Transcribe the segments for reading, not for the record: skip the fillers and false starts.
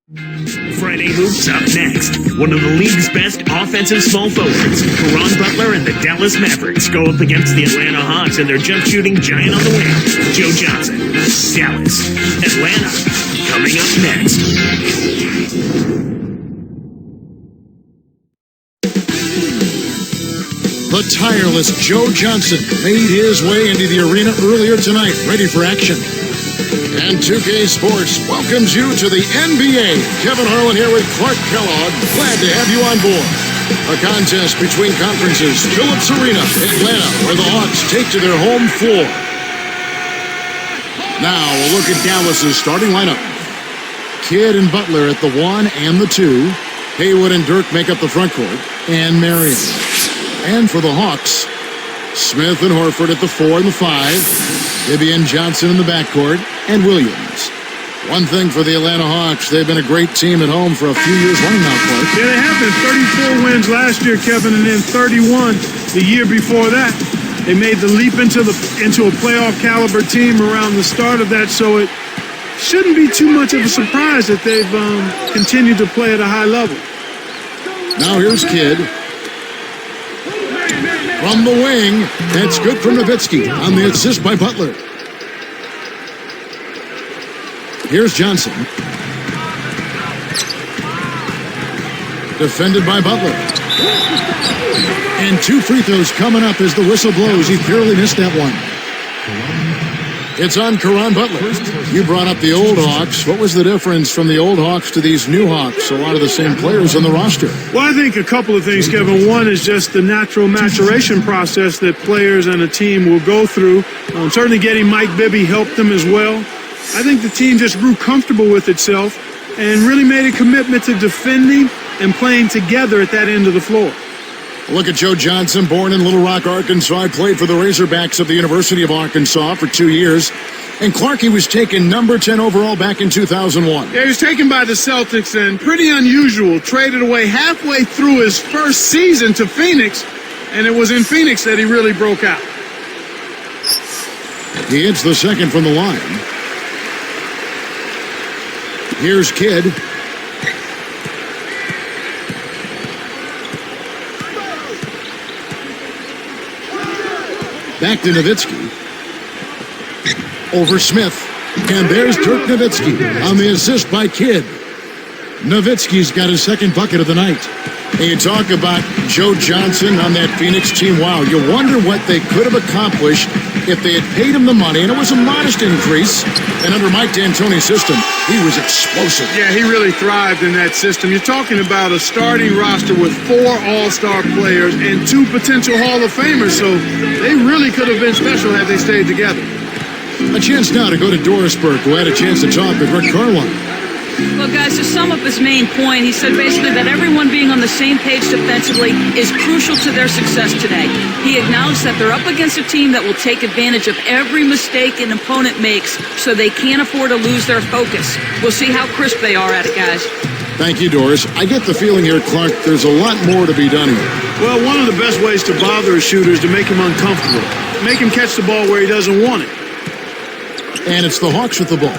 Friday Hoops up next. One of the league's best offensive small forwards, Caron Butler and the Dallas Mavericks go up against the Atlanta Hawks and their jump-shooting giant on the wing, Joe Johnson. Dallas, Atlanta, coming up next. The tireless Joe Johnson made his way into the arena earlier tonight, ready for action. And 2K Sports welcomes you to the NBA. Kevin Harlan here with Clark Kellogg. Glad to have you on board. A contest between conferences, Phillips Arena, Atlanta, where the Hawks take to their home floor. Now a look at Dallas's starting lineup. Kidd and Butler at the 1 and the 2. Haywood and Dirk make up the front court. And Marion. And for the Hawks, Smith and Horford at the 4 and the 5. Bibby and Johnson in the backcourt, and Williams. One thing for the Atlanta Hawks, they've been a great team at home for a few years running now, Clark. Yeah, they have been. 34 wins last year, Kevin, and then 31 the year before that. They made the leap into a playoff caliber team around the start of that, so it shouldn't be too much of a surprise that they've continued to play at a high level. Now here's Kidd. From the wing, that's good for Nowitzki on the assist by Butler. Here's Johnson. Defended by Butler. And 2 free throws coming up as the whistle blows. He barely missed that one. It's on Caron Butler. You brought up the old Hawks. What was the difference from the old Hawks to these new Hawks? A lot of the same players on the roster. Well, I think a couple of things, Kevin. One is just the natural maturation process that players and a team will go through. Certainly getting Mike Bibby helped them as well. I think the team just grew comfortable with itself and really made a commitment to defending and playing together at that end of the floor. Look at Joe Johnson, born in Little Rock, Arkansas. Played for the Razorbacks of the University of Arkansas for 2 years. And Clark, was taken number 10 overall back in 2001. Yeah, he was taken by the Celtics and pretty unusual. Traded away halfway through his first season to Phoenix, and it was in Phoenix that he really broke out. He hits the second from the line. Here's Kidd. Back to Nowitzki. Over Smith. And there's Dirk Nowitzki on the assist by Kidd. Nowitzki's got his second bucket of the night. And you talk about Joe Johnson on that Phoenix team. Wow, you wonder what they could have accomplished if they had paid him the money. And it was a modest increase. And under Mike D'Antoni's system, he was explosive. Yeah, he really thrived in that system. You're talking about a starting roster with 4 all-star players and 2 potential Hall of Famers. So they really could have been special had they stayed together. A chance now to go to Dorisburg, who had a chance to talk with Rick Carlisle. Well, guys, to sum up his main point, he said basically that everyone being on the same page defensively is crucial to their success today. He acknowledged that they're up against a team that will take advantage of every mistake an opponent makes, so they can't afford to lose their focus. We'll see how crisp they are at it, guys. Thank you, Doris. I get the feeling here, Clark, there's a lot more to be done here. Well, one of the best ways to bother a shooter is to make him uncomfortable. Make him catch the ball where he doesn't want it. And it's the Hawks with the ball,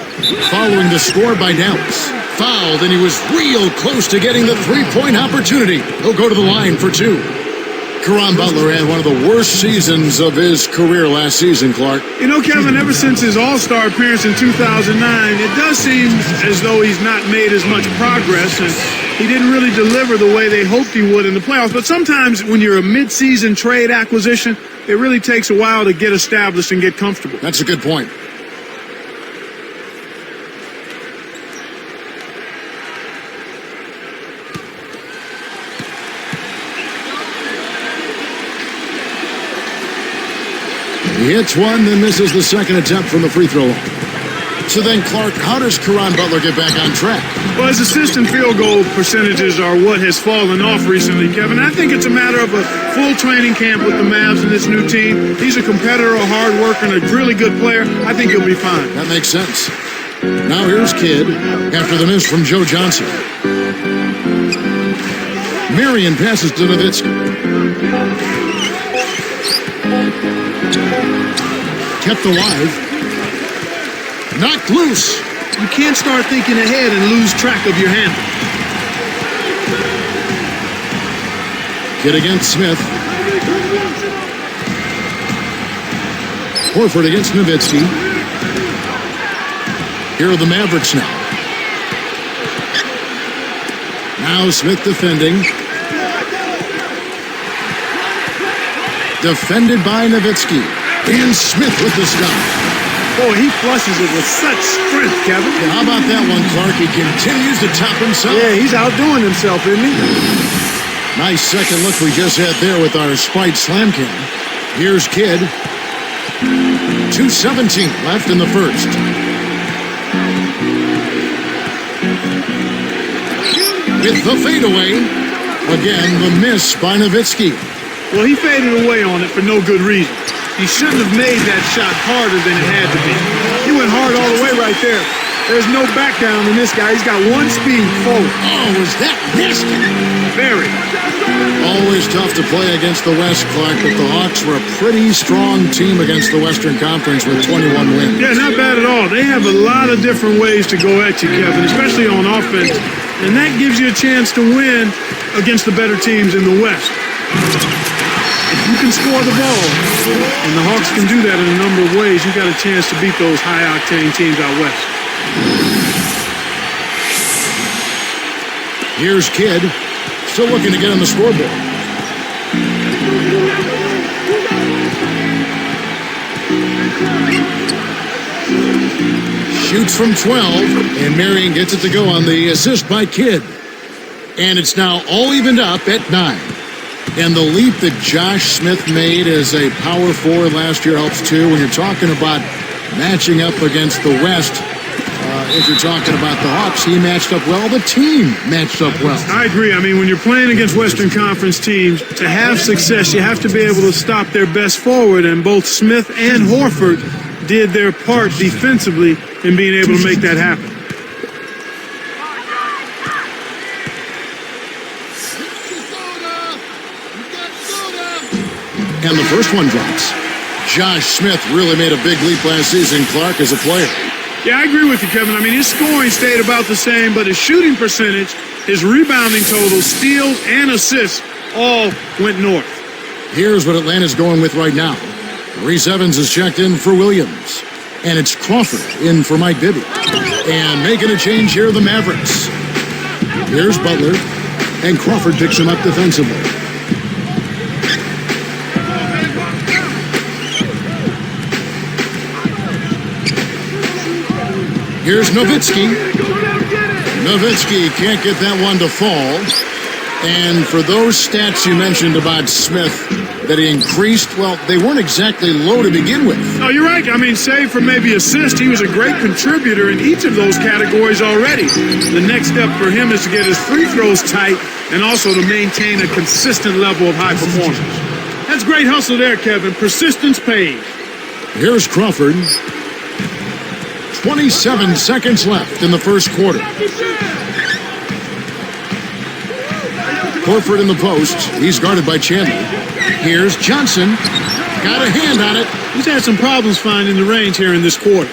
following the score by Dallas. Fouled, and he was real close to getting the three-point opportunity. He'll go to the line for 2. Caron Butler had one of the worst seasons of his career last season, Clark. You know, Kevin, ever since his All-Star appearance in 2009, it does seem as though he's not made as much progress, and he didn't really deliver the way they hoped he would in the playoffs. But sometimes when you're a mid-season trade acquisition, it really takes a while to get established and get comfortable. That's a good point. He hits one, then misses the second attempt from the free throw line. So then, Clark, how does Caron Butler get back on track? Well, his assist and field goal percentages are what has fallen off recently, Kevin. I think it's a matter of a full training camp with the Mavs and this new team. He's a competitor, a hard worker, and a really good player. I think he'll be fine. That makes sense. Now here's Kidd after the miss from Joe Johnson. Marion passes to Nowitzki. Kept alive. Knocked loose. you can't start thinking ahead and lose track of your handle. Kid against Smith. Horford against Nowitzki. Here are the Mavericks now. Now Smith defending. Defended by Nowitzki. And Smith with the stop. Boy, he flushes it with such strength, Kevin. Yeah, how about that one, Clark? He continues to top himself. Yeah, he's outdoing himself, isn't he? Nice second look we just had there with our Sprite Slam Cam. Here's Kidd. 2:17 left in the first. With the fadeaway. Again, the miss by Nowitzki. Well, he faded away on it for no good reason. He shouldn't have made that shot harder than it had to be. He went hard all the way right there. There's no back down in this guy. He's got one speed forward. Oh, was that nasty? Very. Always tough to play against the West, Clark, but the Hawks were a pretty strong team against the Western Conference with 21 wins. Yeah, not bad at all. They have a lot of different ways to go at you, Kevin, especially on offense. And that gives you a chance to win against the better teams in the West. If you can score the ball, and the Hawks can do that in a number of ways, you got a chance to beat those high-octane teams out West. Here's Kidd, still looking to get on the scoreboard. Shoots from 12, and Marion gets it to go on the assist by Kidd. And it's now all evened up at 9. And the leap that Josh Smith made as a power forward last year helps too. When you're talking about matching up against the West, if you're talking about the Hawks, he matched up well. The team matched up well. I agree. I mean, when you're playing against Western Conference teams, to have success, you have to be able to stop their best forward. And both Smith and Horford did their part defensively in being able to make that happen. And the first one drops. Josh Smith really made a big leap last season, Clark, as a player. Yeah, I agree with you, Kevin. I mean, his scoring stayed about the same, but his shooting percentage, his rebounding total, steals, and assists all went north. Here's what Atlanta's going with right now. Reese Evans is checked in for Williams. And it's Crawford in for Mike Bibby. And making a change here, the Mavericks. Here's Butler. And Crawford picks him up defensively. Here's Nowitzki. Nowitzki can't get that one to fall. And for those stats you mentioned about Smith, that he increased, well, they weren't exactly low to begin with. No, you're right. I mean, save for maybe assist, he was a great contributor in each of those categories already. The next step for him is to get his free throws tight and also to maintain a consistent level of high performance. That's great hustle there, Kevin. Persistence pays. Here's Crawford. 27 seconds left in the first quarter. Horford in the post. He's guarded by Chandler. Here's Johnson. Got a hand on it. He's had some problems finding the range here in this quarter.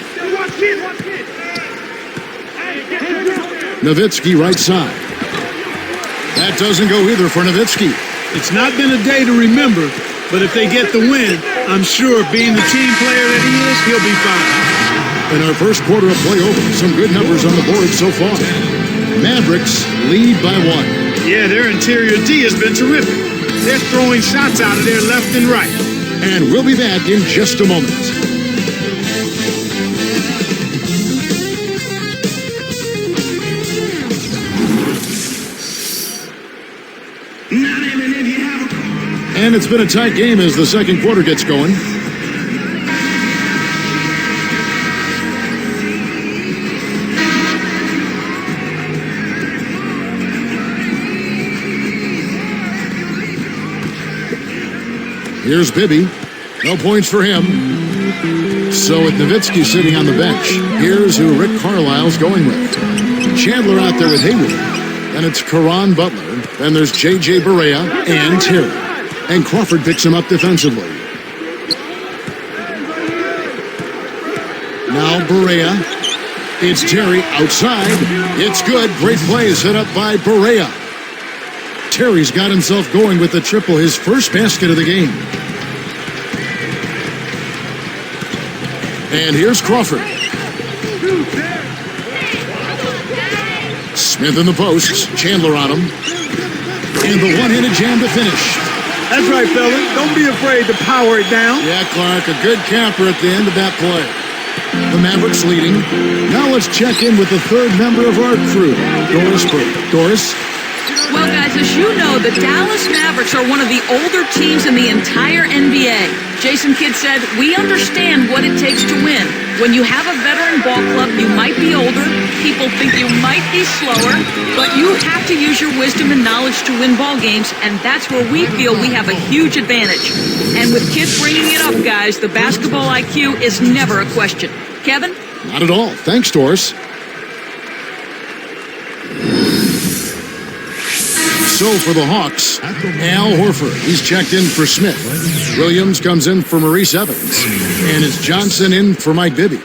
Nowitzki right side. That doesn't go either for Nowitzki. It's not been a day to remember, but if they get the win, I'm sure being the team player that he is, he'll be fine. In our first quarter of play over, some good numbers on the board so far. Mavericks lead by 1. Yeah, their interior D has been terrific. They're throwing shots out of there left and right. And we'll be back in just a moment. And it's been a tight game as the second quarter gets going. Here's Bibby. No points for him. So with Nowitzki sitting on the bench, here's who Rick Carlisle's going with. Chandler out there with Hayward. And it's Caron Butler. Then there's J.J. Barea and Terry. And Crawford picks him up defensively. Now Barea. It's Terry outside. It's good. Great play set up by Barea. Terry's got himself going with the triple, his first basket of the game. And here's Crawford. Smith in the post. Chandler on him. And the one-handed jam to finish. That's right, fella. Don't be afraid to power it down. Yeah, Clark, a good capper at the end of that play. The Mavericks leading. Now let's check in with the third member of our crew, Doris Burke. Doris? Well, guys, as you know, the Dallas Mavericks are one of the older teams in the entire NBA. Jason Kidd said, we understand what it takes to win. When you have a veteran ball club, you might be older, people think you might be slower, but you have to use your wisdom and knowledge to win ball games, and that's where we feel we have a huge advantage. And with Kidd bringing it up, guys, the basketball IQ is never a question. Kevin? Not at all. Thanks, Doris. So for the Hawks, Al Horford. He's checked in for Smith. Williams comes in for Maurice Evans. And it's Johnson in for Mike Bibby.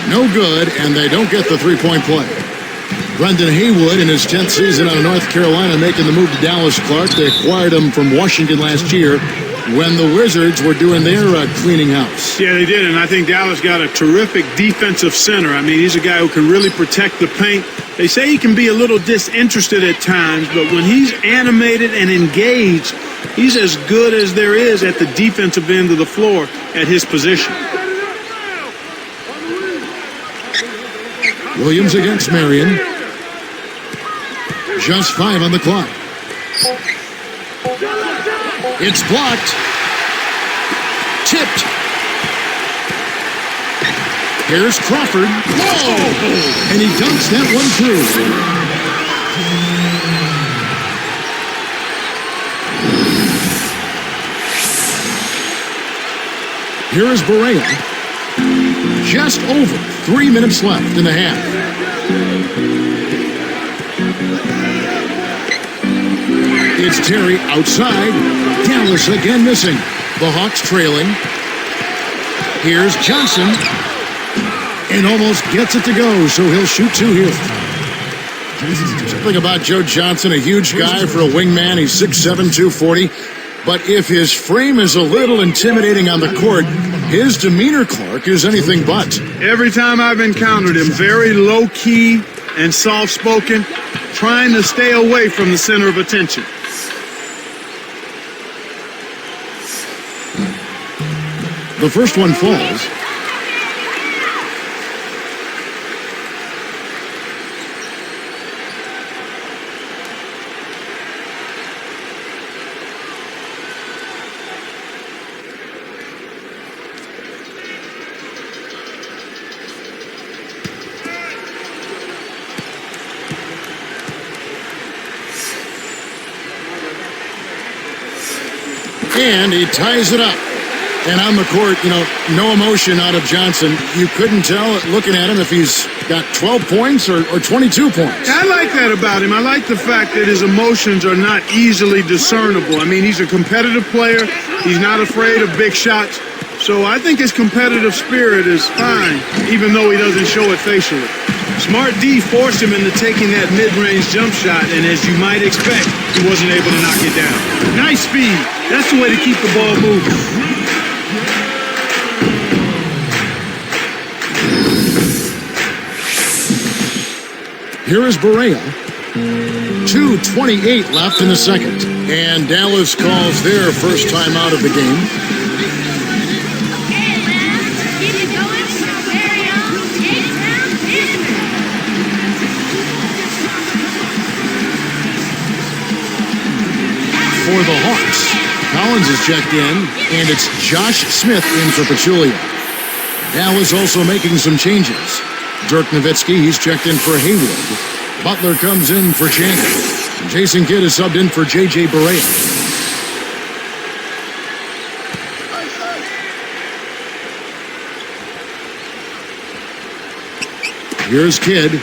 No good, and they don't get the three-point play. Brendan Haywood in his 10th season out of North Carolina making the move to Dallas. Clark. They acquired him from Washington last year when the Wizards were doing their cleaning house. Yeah, they did, and I think Dallas got a terrific defensive center. I mean, he's a guy who can really protect the paint. They say he can be a little disinterested at times, but when he's animated and engaged, he's as good as there is at the defensive end of the floor at his position. Williams against Marion. Just 5 on the clock. It's blocked. Tipped. Here's Crawford. Whoa! And he dunks that one through. Here is Barea. Just over 3 minutes left in the half. It's Terry outside. Dallas again missing. The Hawks trailing. Here's Johnson. And almost gets it to go, so he'll shoot 2 here. Something about Joe Johnson, a huge guy for a wingman. He's 6'7", 240. But if his frame is a little intimidating on the court, his demeanor, Clark, is anything but. Every time I've encountered him, very low-key and soft-spoken, trying to stay away from the center of attention. The first one falls. And he ties it up. And on the court, no emotion out of Johnson. You couldn't tell looking at him if he's got 12 points or 22 points. I like that about him. I like the fact that his emotions are not easily discernible. I mean, he's a competitive player. He's not afraid of big shots. So I think his competitive spirit is fine, even though he doesn't show it facially. Smart D forced him into taking that mid-range jump shot, and as you might expect, he wasn't able to knock it down. Nice speed. That's the way to keep the ball moving. Here is Barea. 2:28 left in the second. And Dallas calls their first time out of the game. For the Hawks, Collins is checked in, and it's Josh Smith in for Pachulia. Dallas also making some Changes. Dirk Nowitzki, he's checked in for Haywood. Butler comes in for Chandler. Jason Kidd is subbed in for J.J. Barea. Here's Kidd.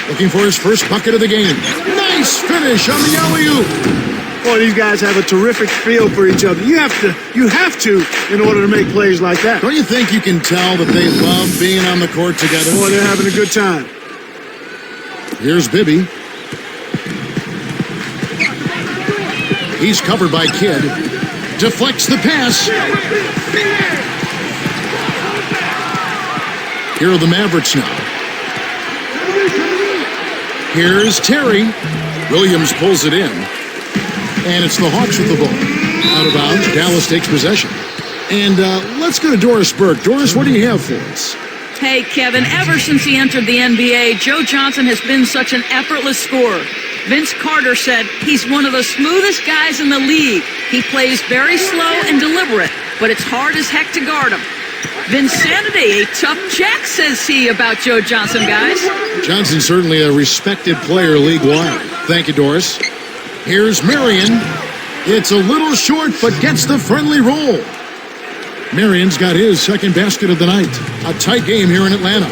looking for his first bucket of the game. Nice finish on the alley-oop. Boy, these guys have a terrific feel for each other. You have to in order to make plays like that. Don't you think you can tell that they love being on the court together? Boy, they're having a good time. Here's Bibby. He's covered by Kidd. Deflects the pass. Here are the Mavericks now. Here's Terry. Williams pulls it in. And it's the Hawks with the ball. Out of bounds, Dallas takes possession. And let's go to Doris Burke. Doris, what do you have for us? Hey, Kevin, ever since he entered the NBA, Joe Johnson has been such an effortless scorer. Vince Carter said he's one of the smoothest guys in the league. He plays very slow and deliberate, but it's hard as heck to guard him. Vinsanity, a tough check, says he about Joe Johnson, guys. Johnson's certainly a respected player league-wide. Thank you, Doris. Here's Marion. It's a little short, but gets the friendly roll. Marion's got his second basket of the night. A tight game here in Atlanta.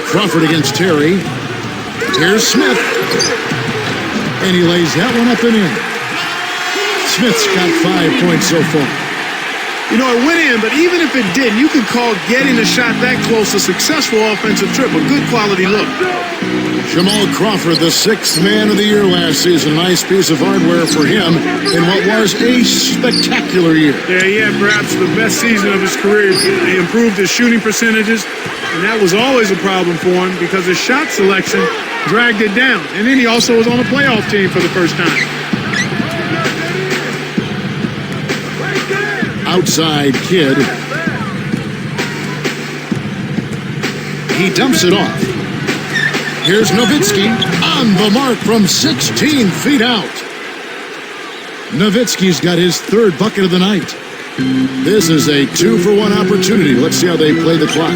Crawford against Terry. Here's Smith. And he lays that one up and in. Smith's got 5 points so far. You know, it went in, but even if it didn't, you could call getting a shot that close a successful offensive trip, a good quality look. Jamal Crawford, the sixth man of the year last season. Nice piece of hardware for him in what was a spectacular year. Yeah, he had perhaps the best season of his career. He improved his shooting percentages, and that was always a problem for him because his shot selection dragged it down. And then he also was on a playoff team for the first time. Outside Kidd. He dumps it off. Here's Nowitzki on the mark from 16 feet out. Nowitzki's got his third bucket of the night. This is a 2-for-1 opportunity. Let's see how they play the clock.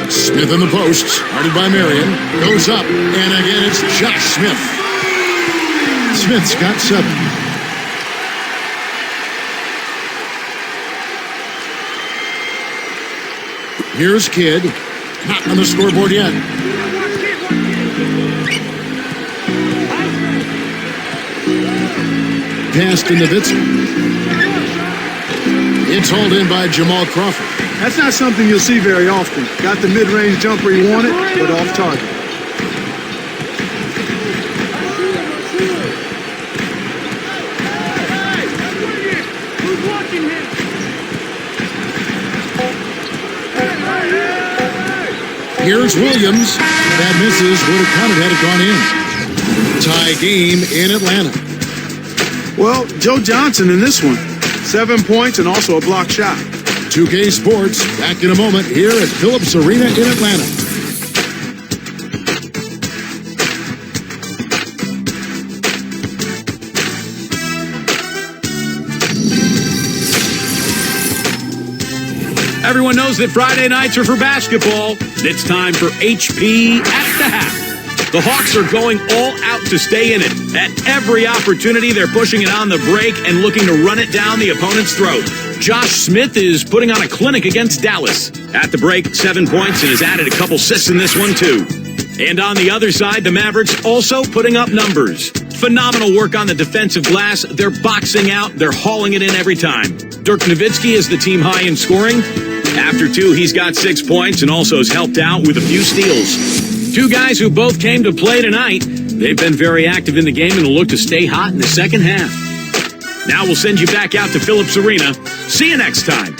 Smith in the post, started by Marion. Goes up, and again it's Josh Smith. Smith's got 7. Here's Kidd. Not on the scoreboard yet. Pass to Nowitzki. It's hauled in by Jamal Crawford. That's not something you'll see very often. Got the mid-range jumper he wanted, but off target. Here's Williams. That misses. Would have counted had it gone in. Tie game in Atlanta. Well, Joe Johnson in this one. 7 points and also a block shot. 2K Sports back in a moment here at Phillips Arena in Atlanta. Everyone knows that Friday nights are for basketball. It's time for HP at the half. The Hawks are going all out to stay in it. At every opportunity, they're pushing it on the break and looking to run it down the opponent's throat. Josh Smith is putting on a clinic against Dallas. At the break, 7 points and has added a couple assists in this one, too. And on the other side, the Mavericks also putting up numbers. Phenomenal work on the defensive glass. They're boxing out. They're hauling it in every time. Dirk Nowitzki is the team high in scoring. After 2, he's got 6 points and also has helped out with a few steals. 2 guys who both came to play tonight. They've been very active in the game and will look to stay hot in the second half. Now we'll send you back out to Phillips Arena. See you next time.